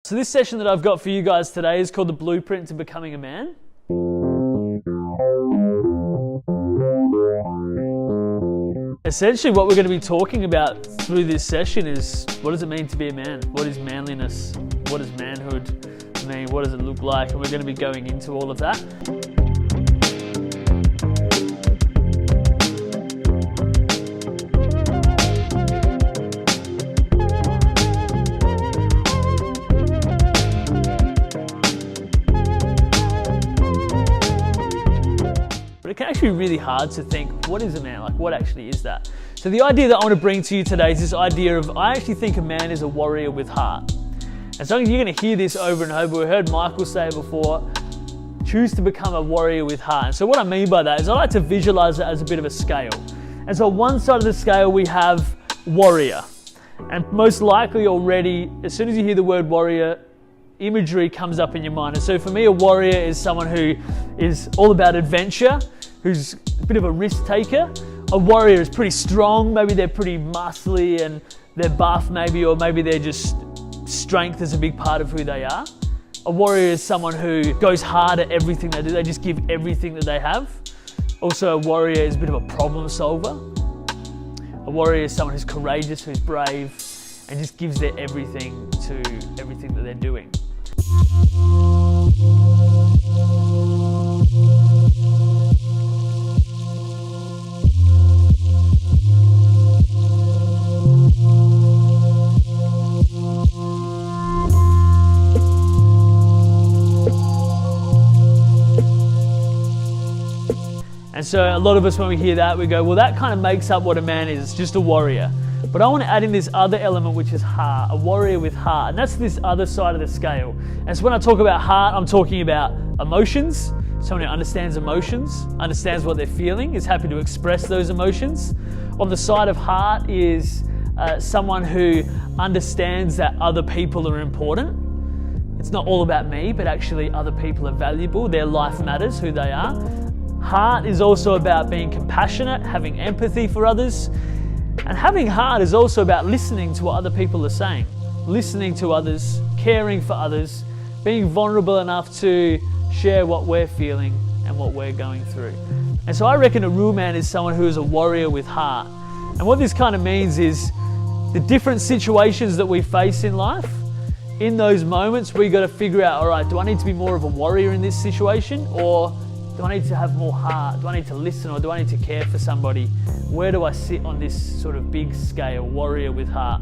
So this session that I've got for you guys today is called the Blueprint to Becoming a Man. Essentially what we're going to be talking about through this session is, what does it mean to be a man? What is manliness? What does manhood mean? What does it look like? And we're going to be going into all of that. But it can actually be really hard to think, what is a man? Like, what actually is that? So the idea that I want to bring to you today is this idea of, I actually think a man is a warrior with heart. And so you're going to hear this over and over. We heard Michael say it before, choose to become a warrior with heart. And so what I mean by that is I like to visualize it as a bit of a scale. And so on one side of the scale we have warrior. And most likely already, as soon as you hear the word warrior, imagery comes up in your mind. And so for me, a warrior is someone who is all about adventure, who's a bit of a risk taker. A warrior is pretty strong, maybe they're pretty muscly and they're buff maybe, or maybe they're just strength is a big part of who they are. A warrior is someone who goes hard at everything they do, they just give everything that they have. Also, a warrior is a bit of a problem solver. A warrior is someone who's courageous, who's brave, and just gives their everything to everything that they're doing. And so a lot of us, when we hear that, we go, well, that kind of makes up what a man is, just a warrior. But I want to add in this other element, which is heart, a warrior with heart. And that's this other side of the scale. And so when I talk about heart, I'm talking about emotions. Someone who understands emotions, understands what they're feeling, is happy to express those emotions. On the side of heart is someone who understands that other people are important. It's not all about me, but actually other people are valuable. Their life matters, who they are. Heart is also about being compassionate, having empathy for others. And having heart is also about listening to what other people are saying, listening to others, caring for others, being vulnerable enough to share what we're feeling and what we're going through. And so I reckon a real man is someone who is a warrior with heart. And what this kind of means is the different situations that we face in life, in those moments we got to figure out, all right, do I need to be more of a warrior in this situation, or do I need to have more heart? Do I need to listen, or do I need to care for somebody? Where do I sit on this sort of big scale, warrior with heart?